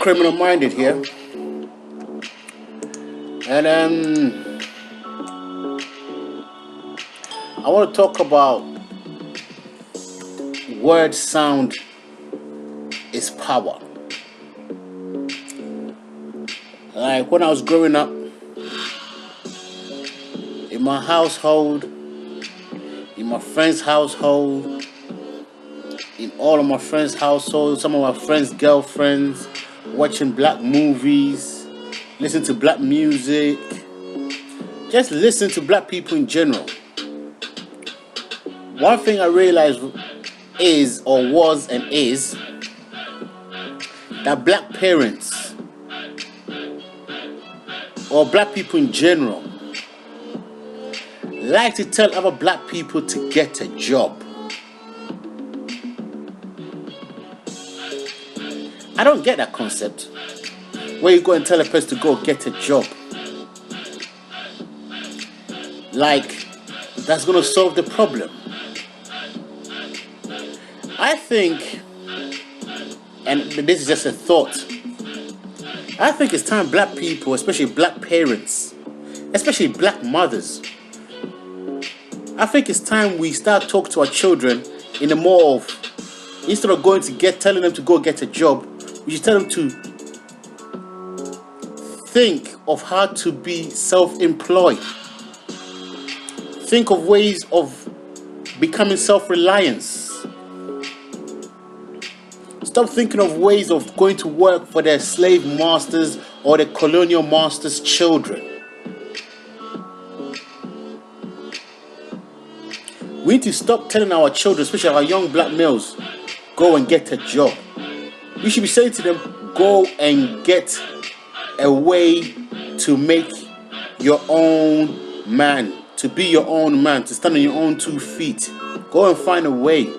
Criminal Minded here, and I want to talk about word sound is power. Like when I was growing up, in my household, in my friend's household, in all of my friends' households, some of my friends' girlfriends, watching black movies, listening to black music, just listen to black people in general. One thing I realized is, or was and is, that black parents, or black people in general, like to tell other black people to get a job. I don't get that concept. Where you go and tell a person to go get a job. Like, that's going to solve the problem. I think, and this is just a thought, I think it's time black people, especially black parents, especially black mothers, I think it's time we start talking to our children in a more of, instead of telling them to go get a job, we should tell them to think of how to be self-employed. Think of ways of becoming self-reliance. Stop thinking of ways of going to work for their slave masters or the colonial masters' children. We need to stop telling our children, especially our young black males, go and get a job. We should be saying to them, go and get a way to make your own man, to be your own man, to stand on your own 2 feet. Go and find a way.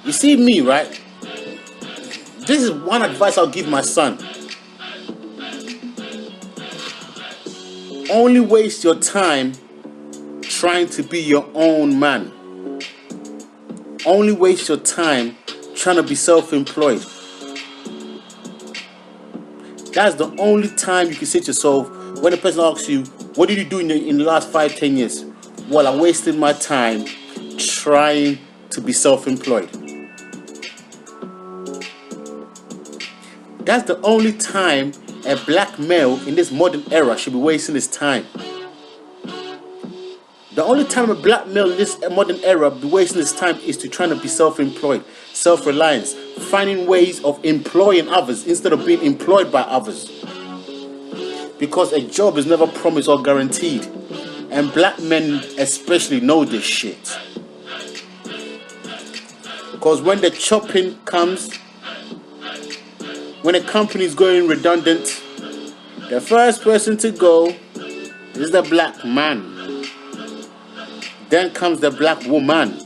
You see me, right? This is one advice I'll give my son. Only waste your time trying to be your own man. Only waste your time trying to be self-employed. That's the only time you can say to yourself, when a person asks you, what did you do in the last 5-10 years? Well, I wasted my time trying to be self-employed. That's the only time a black male in this modern era should be wasting his time. The only time a black male in this modern era be wasting his time is to trying to be self-employed, self-reliance, finding ways of employing others instead of being employed by others. Because a job is never promised or guaranteed. And black men especially know this shit. Because when the chopping comes, when a company is going redundant, the first person to go is the black man. Then comes the black woman.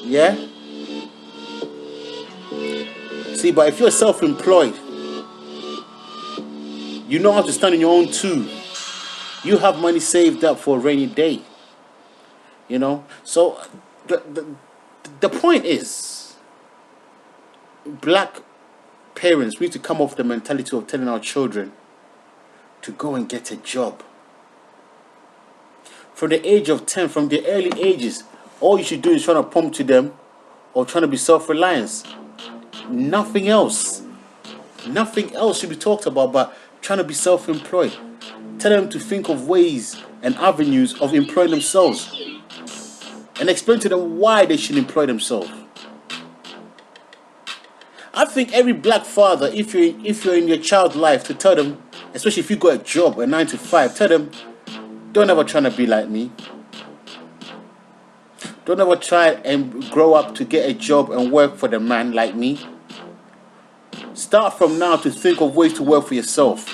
Yeah? See, but if you're self-employed, you know how to stand on your own too. You have money saved up for a rainy day. You know? So, the point is, black parents, we need to come off the mentality of telling our children to go and get a job. From the age of 10, from the early ages, all you should do is trying to pump to them or trying to be self-reliance. Nothing else. Nothing else should be talked about but trying to be self-employed. Tell them to think of ways and avenues of employing themselves. And explain to them why they should employ themselves. I think every black father, if you're in your child's life, to tell them, especially if you got a job, a 9 to 5, tell them, don't ever try to be like me. Don't ever try and grow up to get a job and work for the man like me. Start from now to think of ways to work for yourself.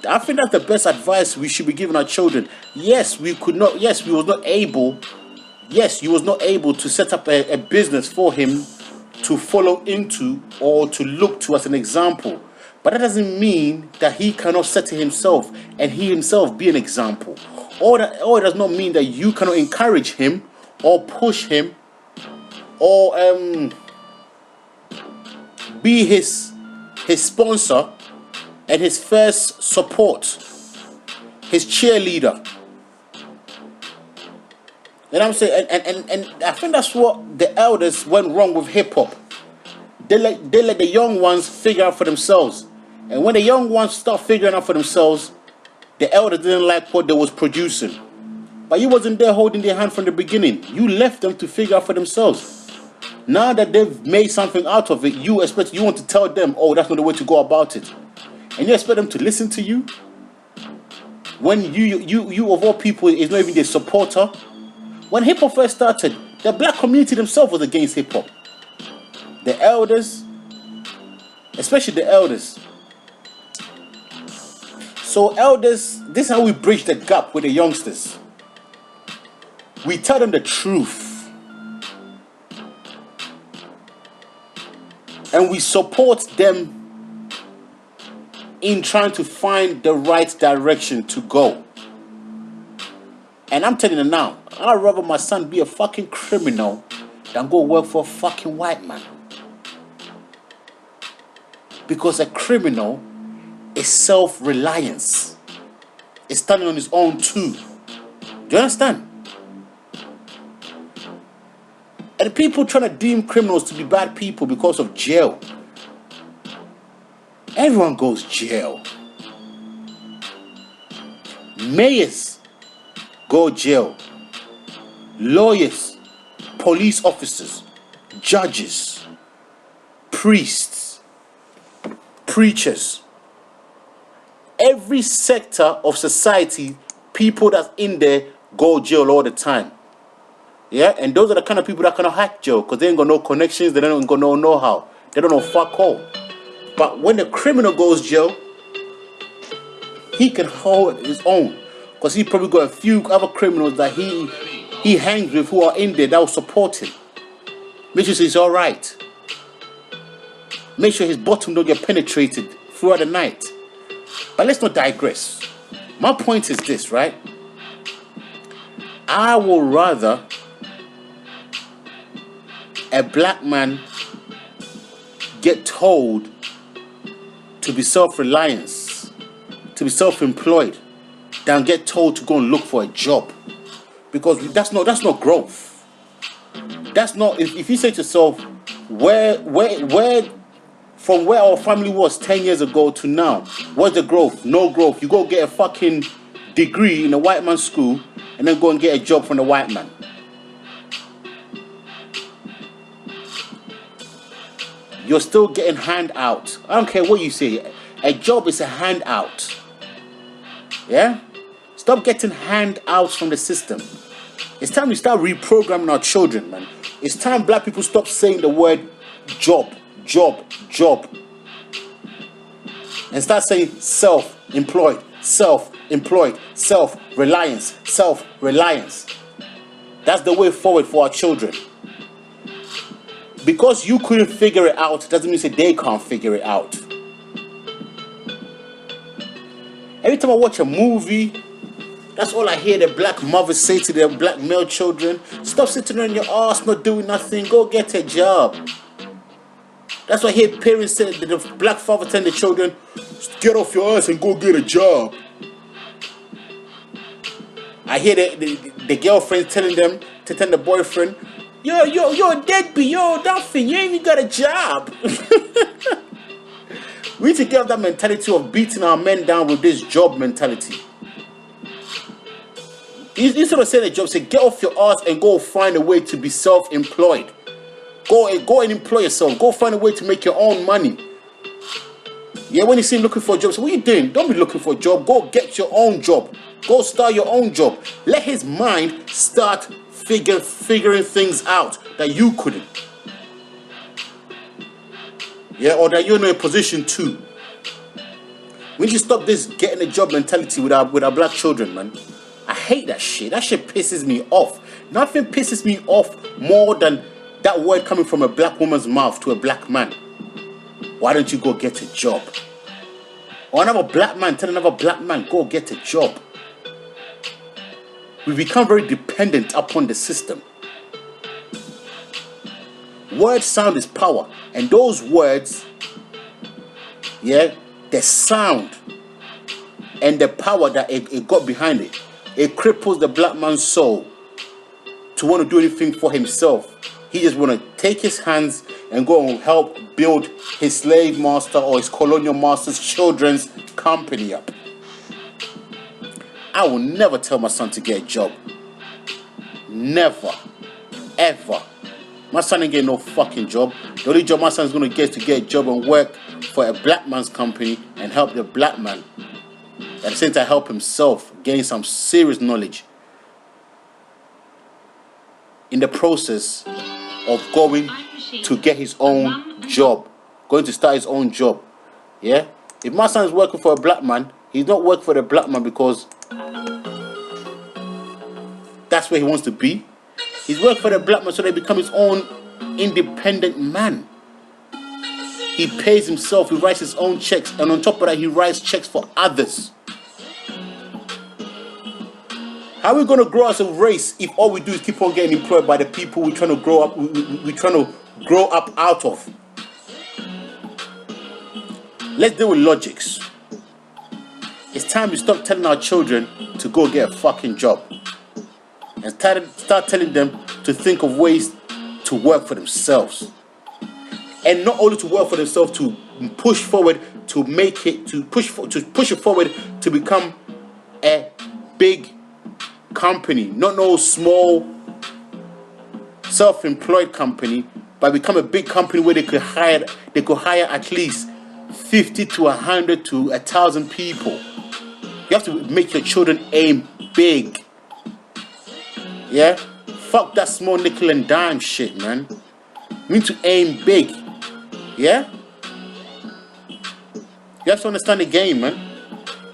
I think that's the best advice we should be giving our children. Yes, you was not able to set up a business for him to follow into or to look to as an example. But that doesn't mean that he cannot set to himself and he himself be an example. Or it does not mean that you cannot encourage him or push him or be his sponsor and his first support, his cheerleader. You know what I'm saying? And I think that's what the elders went wrong with hip hop. They let the young ones figure out for themselves. And when the young ones start figuring out for themselves, the elders didn't like what they was producing. But you wasn't there holding their hand from the beginning. You left them to figure out for themselves. Now that they've made something out of it, you want to tell them, oh, that's not the way to go about it. And you expect them to listen to you? When you of all people is not even their supporter. When hip hop first started, the black community themselves was against hip hop. The elders, especially the elders. So elders, this is how we bridge the gap with the youngsters. We tell them the truth. And we support them in trying to find the right direction to go. And I'm telling you now, I'd rather my son be a fucking criminal than go work for a fucking white man. Because a criminal is self-reliance. It's standing on his own too. Do you understand? And people trying to deem criminals to be bad people because of jail. Everyone goes jail. Mayors go jail. Lawyers, police officers, judges, priests, preachers. Every sector of society, people that's in there go jail all the time. Yeah, and those are the kind of people that kind of hack jail because they ain't got no connections, they don't got no know-how, they don't know fuck all. But when the criminal goes jail, he can hold his own because he probably got a few other criminals that he hangs with who are in there that will support him. Make sure he's all right. Make sure his bottom don't get penetrated throughout the night. But let's not digress. My point is this, right? I would rather a black man get told to be self-reliant, to be self-employed, than get told to go and look for a job. Because that's not growth. That's not, if you say to yourself, where from where our family was 10 years ago to now, what's the growth? No growth. You go get a fucking degree in a white man's school and then go and get a job from the white man. You're still getting handout. I don't care what you say. A job is a handout. Yeah? Stop getting handouts from the system. It's time we start reprogramming our children, man. It's time black people stop saying the word job, job, job. And start saying self-employed, self-employed, self-reliance, self-reliance. That's the way forward for our children. Because you couldn't figure it out doesn't mean that they can't figure it out. Every time I watch a movie, that's all I hear the black mothers say to their black male children. Stop sitting on your ass, not doing nothing. Go get a job. That's why I hear parents say, the black father telling the children, get off your ass and go get a job. I hear the girlfriend telling them to tell the boyfriend, you're a deadbeat, you're nothing, you ain't even got a job. We need to get off that mentality of beating our men down with this job mentality. Instead of saying a job, say get off your ass and go find a way to be self-employed. Go and employ yourself. Go find a way to make your own money. Yeah, when you see him looking for a job, say, what are you doing? Don't be looking for a job. Go get your own job. Go start your own job. Let his mind start figuring things out that you couldn't. Yeah, or that you're in a position to. We need to stop this getting a job mentality with our black children, man. I hate that shit. That shit pisses me off. Nothing pisses me off more than that word coming from a black woman's mouth to a black man. Why don't you go get a job? Or another black man tell another black man, go get a job. We become very dependent upon the system. Word sound is power. And those words, yeah, the sound and the power that it got behind it, it cripples the black man's soul to want to do anything for himself. He just want to take his hands and go and help build his slave master or his colonial master's children's company up. I will never tell my son to get a job. Never. Ever. My son ain't getting no fucking job. The only job my son's going to get is to get a job and work for a black man's company and help the black man. At the same time, help himself gain some serious knowledge in the process of going to get his own job, going to start his own job. Yeah? If my son is working for a black man, he's not working for the black man because that's where he wants to be. He's working for the black man so they become his own independent man. He pays himself, he writes his own checks, and on top of that, he writes checks for others. How are we going to grow as a race if all we do is keep on getting employed by the people we're trying to grow up, we're trying to grow up out of? Let's deal with logics. It's time we stop telling our children to go get a fucking job and start telling them to think of ways to work for themselves. And not only to work for themselves, to push forward, to make it, to push it forward to become a big company, not no small self-employed company, but become a big company where they could hire at least 50 to 100 to 1,000 people. You have to make your children aim big. Yeah? Fuck that small nickel and dime shit, man. You need to aim big. Yeah? You have to understand the game, man.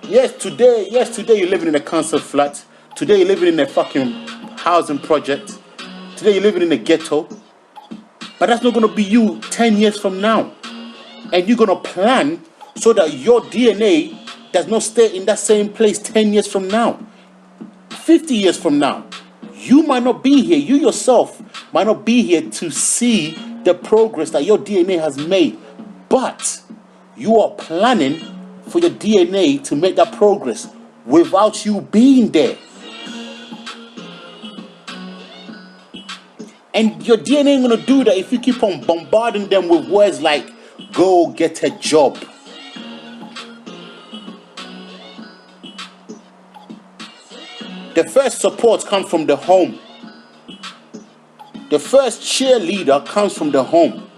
Yes, today you're living in a council flat. Today you're living in a fucking housing project. Today you're living in a ghetto. But that's not going to be you 10 years from now. And you're going to plan so that your DNA does not stay in that same place 10 years from now. 50 years from now. You might not be here. You yourself might not be here to see the progress that your DNA has made. But you are planning for your DNA to make that progress without you being there. And your DNA ain't going to do that if you keep on bombarding them with words like, go get a job. The first support comes from the home. The first cheerleader comes from the home.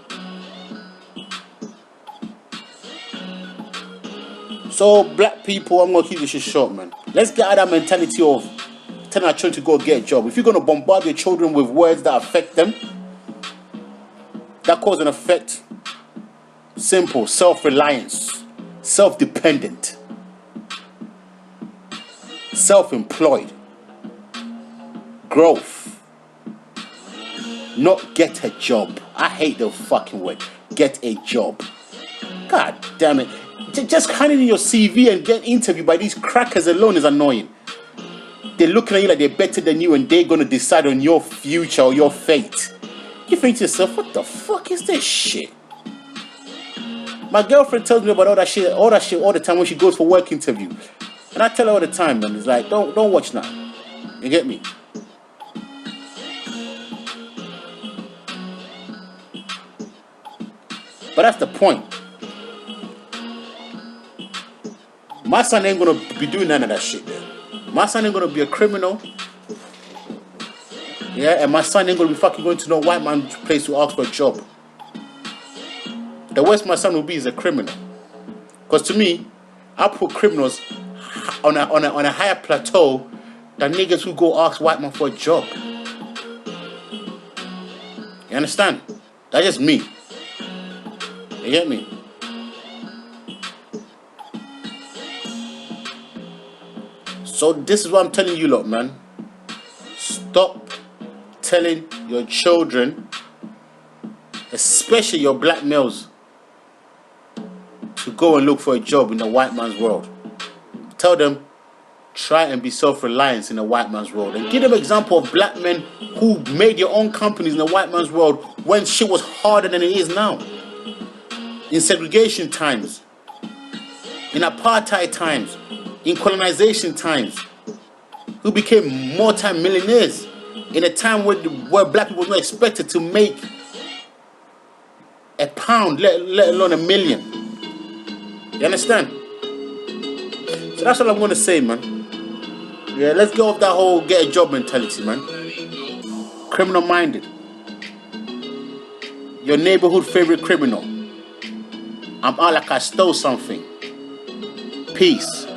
So, black people, I'm going to keep this shit short, man. Let's get out of that mentality of telling our children to go get a job. If you're going to bombard your children with words that affect them, that cause and effect, simple, self-reliance, self-dependent, self-employed, growth, not get a job. I hate the fucking word, get a job. God damn it. Just handing in your CV and get interviewed by these crackers alone is annoying. They're looking at you like they're better than you and they're going to decide on your future or your fate. You think to yourself, what the fuck is this shit? My girlfriend tells me about all that shit all the time when she goes for work interview. And I tell her all the time, man, it's like, don't watch now. You get me? But that's the point. My son ain't gonna be doing none of that shit there. My son ain't gonna be a criminal. Yeah, and my son ain't gonna be fucking going to no white man's place to ask for a job. The worst my son will be is a criminal. Because to me, I put criminals on a higher plateau than niggas who go ask white man for a job. You understand? That's just me. You get me? So this is what I'm telling you lot, man. Stop telling your children, especially your black males, to go and look for a job in the white man's world. Tell them try and be self-reliant in a white man's world, and give them an example of black men who made their own companies in the white man's world when shit was harder than it is now. In segregation times, in apartheid times, in colonization times, who became multi-millionaires in a time where black people were not expected to make a pound, let alone a million. You understand? So that's what I'm gonna say, man. Yeah, let's go off that whole get a job mentality, man. Criminal minded. Your neighborhood favorite criminal. I'm out like I stole something. Peace.